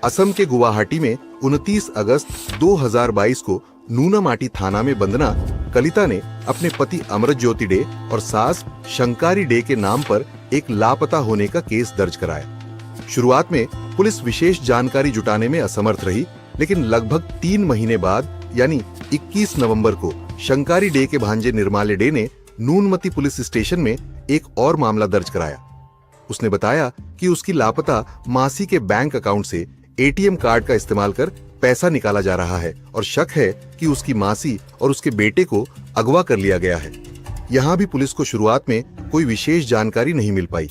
असम के गुवाहाटी में 29 अगस्त 2022 को नूनामाटी थाना में वंदना कलिता ने अपने पति अमरज्योति डे और सास शंकारी डे के नाम पर एक लापता होने का केस दर्ज कराया। शुरुआत में पुलिस विशेष जानकारी जुटाने में असमर्थ रही, लेकिन लगभग 3 महीने बाद यानी 21 नवंबर को शंकारी डे के भांजे निर्माल्य डे ने नूनमती पुलिस स्टेशन में एक और मामला दर्ज कराया। उसने बताया कि उसकी लापता मासी के बैंक अकाउंट से एटीएम कार्ड का इस्तेमाल कर पैसा निकाला जा रहा है और शक है कि उसकी मासी और उसके बेटे को अगवा कर लिया गया है। यहाँ भी पुलिस को शुरुआत में कोई विशेष जानकारी नहीं मिल पाई।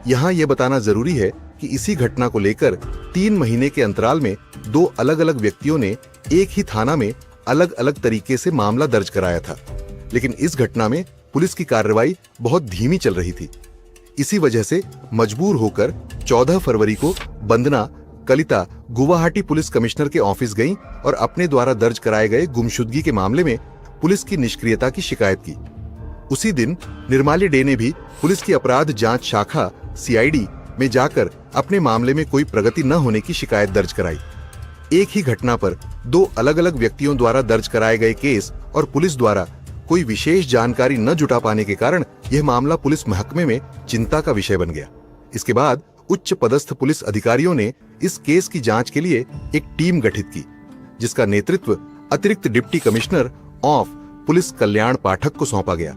यहाँ यह बताना जरूरी है कि इसी घटना को लेकर 3 महीने के अंतराल में 2 अलग-अलग व्यक्तियों ने एक ही थाना में अलग-अलग तरीके से मामला दर्ज कराया था, लेकिन इस घटना में पुलिस की कार्रवाई बहुत धीमी चल रही थी। इसी वजह से मजबूर होकर 14 फरवरी को वंदना कलिता गुवाहाटी पुलिस कमिश्नर के ऑफिस गईं और अपने द्वारा दर्ज कराए गए गुमशुदगी के मामले में पुलिस की निष्क्रियता की शिकायत की। उसी दिन निर्माल्य डे ने भी पुलिस की अपराध जांच शाखा सीआईडी में जाकर अपने मामले में कोई प्रगति न होने की शिकायत दर्ज कराई। एक ही घटना पर 2 अलग-अलग व्यक्तियों द्वारा दर्ज कराए गए केस और पुलिस द्वारा कोई विशेष जानकारी न जुटा पाने के कारण यह मामला पुलिस महकमे में चिंता का विषय बन गया। इसके बाद उच्च पदस्थ पुलिस अधिकारियों ने इस केस की जांच के लिए एक टीम गठित की, जिसका नेतृत्व अतिरिक्त डिप्टी कमिश्नर ऑफ पुलिस कल्याण पाठक को सौंपा गया।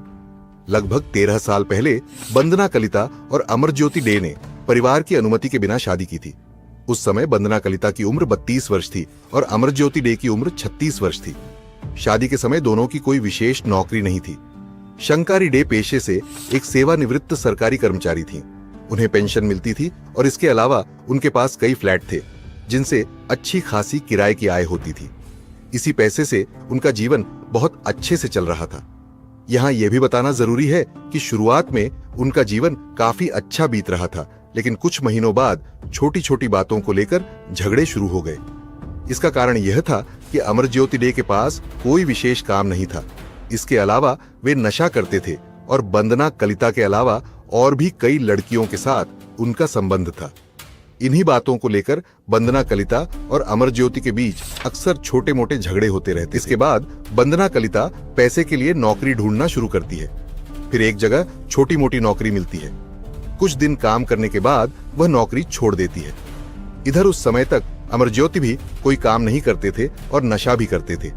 लगभग 13 साल पहले वंदना कलिता और अमरज्योति डे ने परिवार की अनुमति के बिना शादी की थी। उस समय वंदना कलिता की उम्र 32 वर्ष थी और अमरज्योति डे की उम्र 36 वर्ष थी। शादी के समय दोनों की कोई विशेष नौकरी नहीं थी। शंकारी डे पेशे से एक सेवानिवृत्त सरकारी कर्मचारी थी। उन्हें पेंशन मिलती थी और इसके अलावा उनके पास कई फ्लैट थे, जिनसे अच्छी खासी किराए की आय होती थी। इसी पैसे से उनका जीवन बहुत अच्छे से चल रहा था। यहाँ यह भी बताना जरूरी है कि शुरुआत में उनका जीवन काफी अच्छा बीत रहा था, लेकिन कुछ महीनों बाद छोटी छोटी बातों को लेकर झगड़े शुरू हो गए। इसका कारण यह था कि अमरज्योति डे के पास कोई विशेष काम नहीं था। इसके अलावा वे नशा करते थे और वंदना कलिता के अलावा और भी कई लड़कियों के साथ उनका संबंध था। इन्हीं बातों को लेकर वंदना कलिता और अमरज्योति के बीच अक्सर छोटे मोटे झगड़े होते रहते। इसके बाद वंदना कलिता पैसे के लिए नौकरी ढूंढना शुरू करती है। फिर एक जगह छोटी मोटी नौकरी मिलती है। कुछ दिन काम करने के बाद वह नौकरी छोड़ देती है। इधर उस समय तक अमरज्योति भी कोई काम नहीं करते थे और नशा भी करते थे,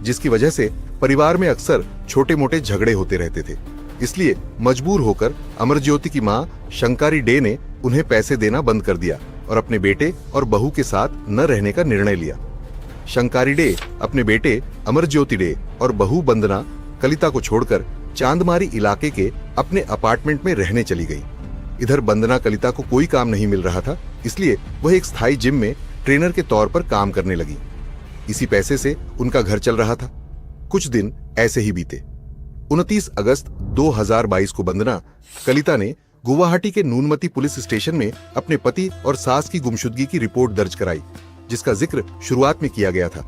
जिसकी वजह से परिवार में अक्सर छोटे मोटे झगड़े होते रहते थे। इसलिए मजबूर होकर अमरज्योति की मां शंकारी डे ने उन्हें पैसे देना बंद कर दिया और अपने बेटे और बहू के साथ न रहने का निर्णय लिया। शंकारी डे अपने बेटे अमरज्योति डे और बहू वंदना कलिता को छोड़कर चांदमारी इलाके के अपने अपार्टमेंट में रहने चली गई। इधर वंदना कलिता को कोई काम नहीं मिल रहा था, इसलिए वह एक स्थायी जिम में ट्रेनर के तौर पर काम करने लगी। इसी पैसे से उनका घर चल रहा था। कुछ दिन ऐसे ही बीते। 29 अगस्त 2022 को वंदना कलिता ने गुवाहाटी के नूनमती पुलिस स्टेशन में अपने पति और सास की गुमशुदगी की रिपोर्ट दर्ज कराई, जिसका जिक्र शुरुआत में किया गया था।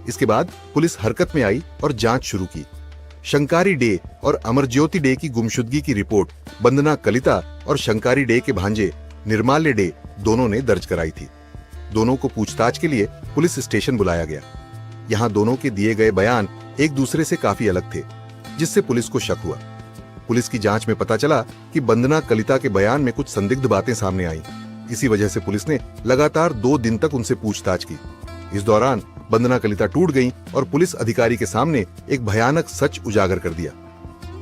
इसके बाद पुलिस हरकत में आई और जांच शुरू की। शंकारी डे और अमरज्योति डे की गुमशुदगी की रिपोर्ट वंदना कलिता और शंकारी डे के भांजे निर्माल्य डे दोनों ने दर्ज कराई थी। दोनों को पूछताछ के लिए पुलिस स्टेशन बुलाया गया। यहाँ दोनों के दिए गए बयान एक दूसरे से काफी अलग थे, जिससे पुलिस को शक हुआ। पुलिस की जांच में पता चला कि वंदना कलिता के बयान में कुछ संदिग्ध बातें सामने आईं। इसी वजह से पुलिस ने लगातार 2 दिन तक उनसे पूछताछ की। इस दौरान वंदना कलिता टूट गईं और पुलिस अधिकारी के सामने एक भयानक सच उजागर कर दिया।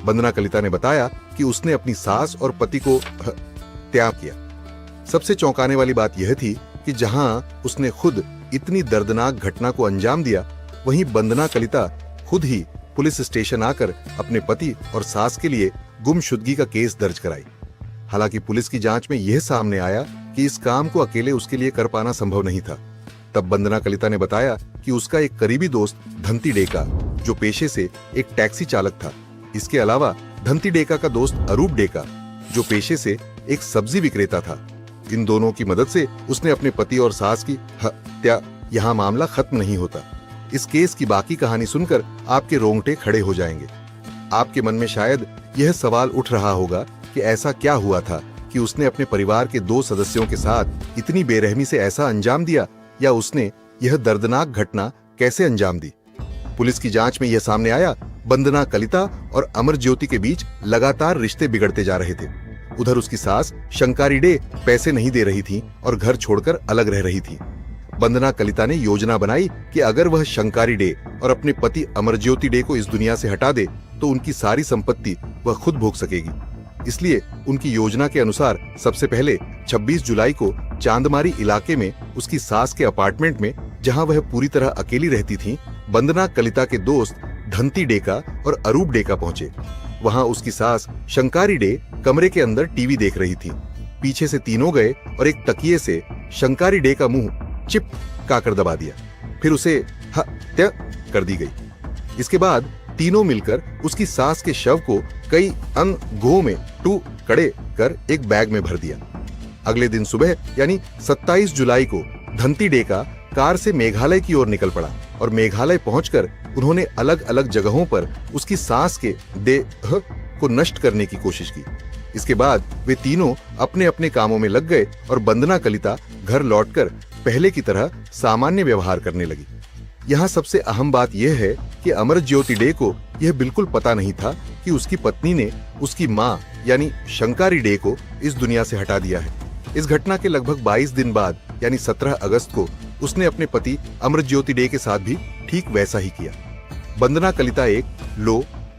वंदना कलिता ने बताया कि उसने अपनी सास और पति को त्याग किया। सबसे चौंकाने वाली बात यह थी कि जहां उसने खुद इतनी दर्दनाक घटना को अंजाम दिया, वहीं वंदना कलिता खुद ही पुलिस स्टेशन आकर अपने पति और सास के लिए गुमशुदगी का केस दर्ज कराई। हालांकि पुलिस की जांच में यह सामने आया कि इस काम को अकेले उसके लिए कर पाना संभव नहीं था। तब वंदना कलिता ने बताया कि उसका एक करीबी दोस्त धंती डेका, जो पेशे से एक टैक्सी चालक था, इसके अलावा धंती डेका का दोस्त अरूप डेका, जो पेशे से एक सब्जी विक्रेता था, इन दोनों की मदद से उसने अपने पति और सास की हत्या। यहाँ मामला खत्म नहीं होता। इस केस की बाकी कहानी सुनकर आपके रोंगटे खड़े हो जाएंगे। आपके मन में शायद यह सवाल उठ रहा होगा कि ऐसा क्या हुआ था कि उसने अपने परिवार के 2 सदस्यों के साथ इतनी बेरहमी से ऐसा अंजाम दिया या उसने यह दर्दनाक घटना कैसे अंजाम दी। पुलिस की जांच में यह सामने आया, वंदना कलिता और अमरज्योति के बीच लगातार रिश्ते बिगड़ते जा रहे थे। उधर उसकी सास शंकारी डे पैसे नहीं दे रही थी और घर छोड़कर अलग रह रही थी। वंदना कलिता ने योजना बनाई कि अगर वह शंकारी डे और अपने पति अमरज्योति डे को इस दुनिया से हटा दे तो उनकी सारी संपत्ति वह खुद भोग सकेगी। इसलिए उनकी योजना के अनुसार सबसे पहले 26 जुलाई को चांदमारी इलाके में उसकी सास के अपार्टमेंट में, जहां वह पूरी तरह अकेली रहती थी, वंदना कलिता के दोस्त धंती डेका और अरूप डेका पहुंचे। वहां उसकी सास शंकारी डे कमरे के अंदर टीवी देख रही थी। पीछे से तीनों गए और एक तकिए से शंकारी डे का मुंह चिपका कर दबा दिया। फिर उसे हत्या कर दी गई। इसके बाद तीनों मिलकर उसकी सास के शव को कई अंगों में टुकड़े कर एक बैग में भर दिया। अगले दिन सुबह यानी 27 जुलाई को धंती डेका कार से मेघालय की ओर निकल पड़ा और मेघालय पहुंचकर उन्होंने अलग अलग जगहों पर उसकी सास के देह को नष्ट करने की कोशिश की। इसके बाद वे तीनों अपने अपने कामों में लग गए और वंदना कलिता घर लौटकर पहले की तरह सामान्य व्यवहार करने लगी। यहाँ सबसे अहम बात यह है कि अमरज्योति डे को यह बिल्कुल पता नहीं था कि उसकी पत्नी ने उसकी मां यानी शंकारी डे को इस दुनिया से हटा दिया है। इस घटना के लगभग 22 दिन बाद यानी 17 अगस्त को उसने अपने पति अमरज्योति डे के साथ भी ठीक वैसा ही किया। वंदना कलिता एक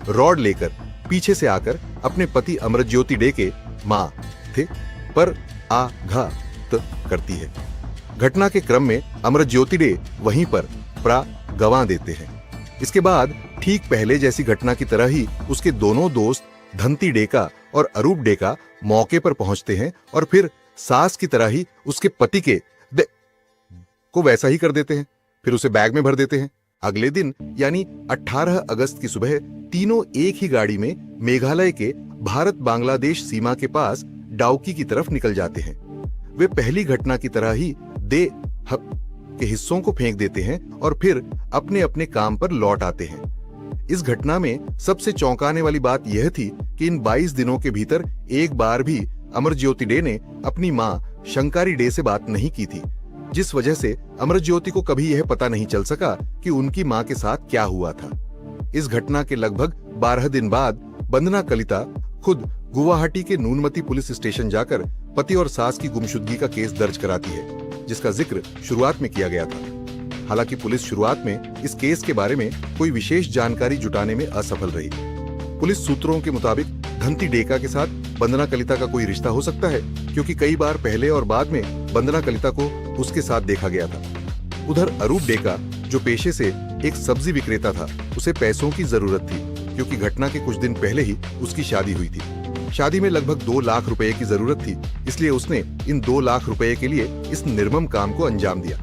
रॉड लेकर पीछे से आकर अपने पति अमरज्योति डे के माथे पर आघात करती है। घटना के क्रम में अमरज्योति डे वहीं पर प्राण गंवा देते हैं। इसके बाद ठीक पहले जैसी घटना की तरह ही उसके दोनों दोस्त धंती डेका और अरूप डेका मौके पर पहुंचते हैं और फिर सास की तरह ही उसके पति के को वैसा ही कर देते हैं। फिर उसे बैग में भर देते हैं। अगले दिन यानी 18 अगस्त की सुबह तीनों एक ही गाड़ी में मेघालय के भारत बांग्लादेश सीमा के पास डाउकी की तरफ निकल जाते हैं। वे पहली घटना की तरह ही देह के हिस्सों को फेंक देते हैं और फिर अपने अपने काम पर लौट आते हैं। इस घटना में सबसे चौंकाने वाली बात यह थी कि इन 22 दिनों के भीतर एक बार भी अमरज्योति डे ने अपनी मां शंकारी डे से बात नहीं की थी, जिस वजह से अमरज्योति को कभी यह पता नहीं चल सका कि उनकी मां के साथ क्या हुआ था। इस घटना के लगभग 12 दिन बाद वंदना कलिता खुद गुवाहाटी के नूनमती पुलिस स्टेशन जाकर पति और सास की गुमशुदगी का केस दर्ज कराती है, जिसका जिक्र शुरुआत में किया गया था। हालांकि पुलिस शुरुआत में इस केस के बारे में कोई विशेष जानकारी जुटाने में असफल रही। पुलिस सूत्रों के मुताबिक धंती डेका के साथ वंदना कलिता का कोई रिश्ता हो सकता है, क्योंकि कई बार पहले और बाद में वंदना कलिता को उसके साथ देखा गया था। उधर अरूप डेका, जो पेशे से एक सब्जी विक्रेता था, उसे पैसों की जरूरत थी, क्योंकि घटना के कुछ दिन पहले ही उसकी शादी हुई थी। शादी में लगभग 2 लाख रुपए की जरूरत थी, इसलिए उसने इन 2 लाख रुपए के लिए इस निर्मम काम को अंजाम दिया।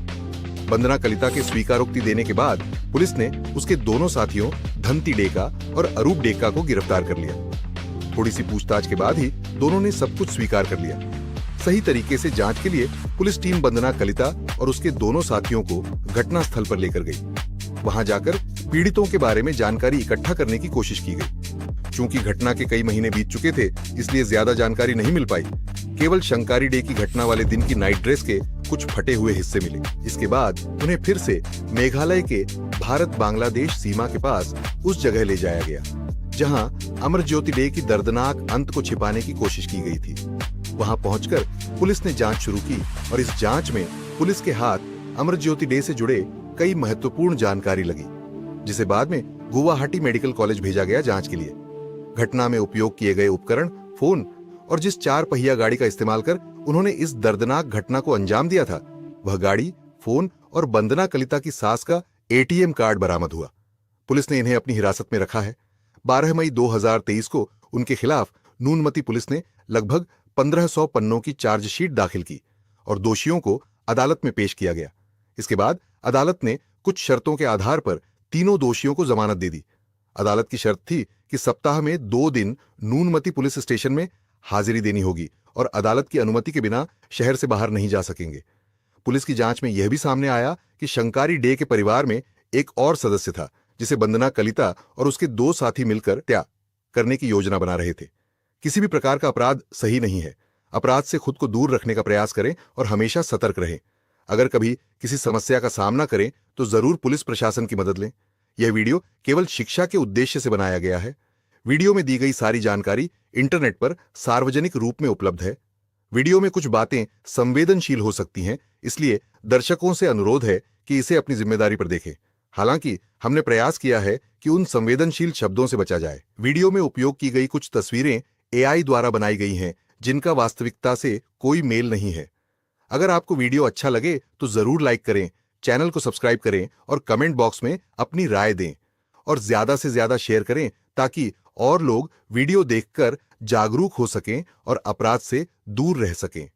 वंदना कलिता के स्वीकारोक्ति देने के बाद पुलिस ने उसके दोनों साथियों धंती डेका और अरूप डेका को गिरफ्तार कर लिया। थोड़ी सी पूछताछ के बाद ही दोनों ने सब कुछ स्वीकार कर लिया। सही तरीके से जांच के लिए पुलिस टीम वंदना कलिता और उसके दोनों साथियों को घटना स्थल पर लेकर गई। वहां जाकर पीड़ितों के बारे में जानकारी इकट्ठा करने की कोशिश की गई। चूंकि घटना के कई महीने बीत चुके थे, इसलिए ज्यादा जानकारी नहीं मिल पाई। केवल शंकारी डे की घटना वाले दिन की नाइट ड्रेस के कुछ फटे हुए हिस्से मिले। इसके बाद उन्हें फिर से मेघालय के भारत बांग्लादेश सीमा के पास उस जगह ले जाया गया जहां अमरज्योति डे की दर्दनाक अंत को छिपाने की कोशिश की गई थी। वहां पहुंचकर पुलिस ने जांच शुरू की और इस जांच में पुलिस के हाथ अमरज्योति डे से जुड़े कई महत्वपूर्ण जानकारी लगी, जिसे बाद में गुवाहाटी मेडिकल कॉलेज भेजा गया जांच के लिए। घटना में उपयोग किए गए उपकरण, फोन और जिस 4 पहिया गाड़ी का इस्तेमाल कर उन्होंने इस दर्दनाक घटना को अंजाम दिया था, वह गाड़ी, फोन और वंदना कलिता की सास का एटीएम कार्ड बरामद हुआ। पुलिस ने इन्हें अपनी हिरासत में रखा है। 12 मई 2023 को उनके खिलाफ नूनमती पुलिस ने लगभग 1500 पन्नों की चार्जशीट दाखिल की और दोषियों को अदालत में पेश किया गया। इसके बाद अदालत ने कुछ शर्तों के आधार पर तीनों दोषियों को जमानत दे दी। अदालत की शर्त थी कि सप्ताह में 2 दिन नूनमती पुलिस स्टेशन में हाजिरी देनी होगी और अदालत की अनुमति के बिना शहर से बाहर नहीं जा सकेंगे। पुलिस की जांच में यह भी सामने आया कि शंकारी डे के परिवार में एक और सदस्य था, जिसे वंदना कलिता और उसके 2 साथी मिलकर हत्या करने की योजना बना रहे थे। किसी भी प्रकार का अपराध सही नहीं है। अपराध से खुद को दूर रखने का प्रयास करें और हमेशा सतर्क रहें। अगर कभी किसी समस्या का सामना करें तो जरूर पुलिस प्रशासन की मदद लें। यह वीडियो केवल शिक्षा के उद्देश्य से बनाया गया है। वीडियो में दी गई सारी जानकारी इंटरनेट पर सार्वजनिक रूप में उपलब्ध है। वीडियो में कुछ बातें संवेदनशील हो सकती हैं, इसलिए दर्शकों से अनुरोध है कि इसे अपनी जिम्मेदारी पर देखें। हालांकि हमने प्रयास किया है कि उन संवेदनशील शब्दों से बचा जाए। वीडियो में उपयोग की गई कुछ तस्वीरें एआई द्वारा बनाई गई हैं, जिनका वास्तविकता से कोई मेल नहीं है। अगर आपको वीडियो अच्छा लगे तो जरूर लाइक करें, चैनल को सब्सक्राइब करें और कमेंट बॉक्स में अपनी राय दें और ज्यादा से ज्यादा शेयर करें ताकि और लोग वीडियो देखकर जागरूक हो सकें और अपराध से दूर रह सकें।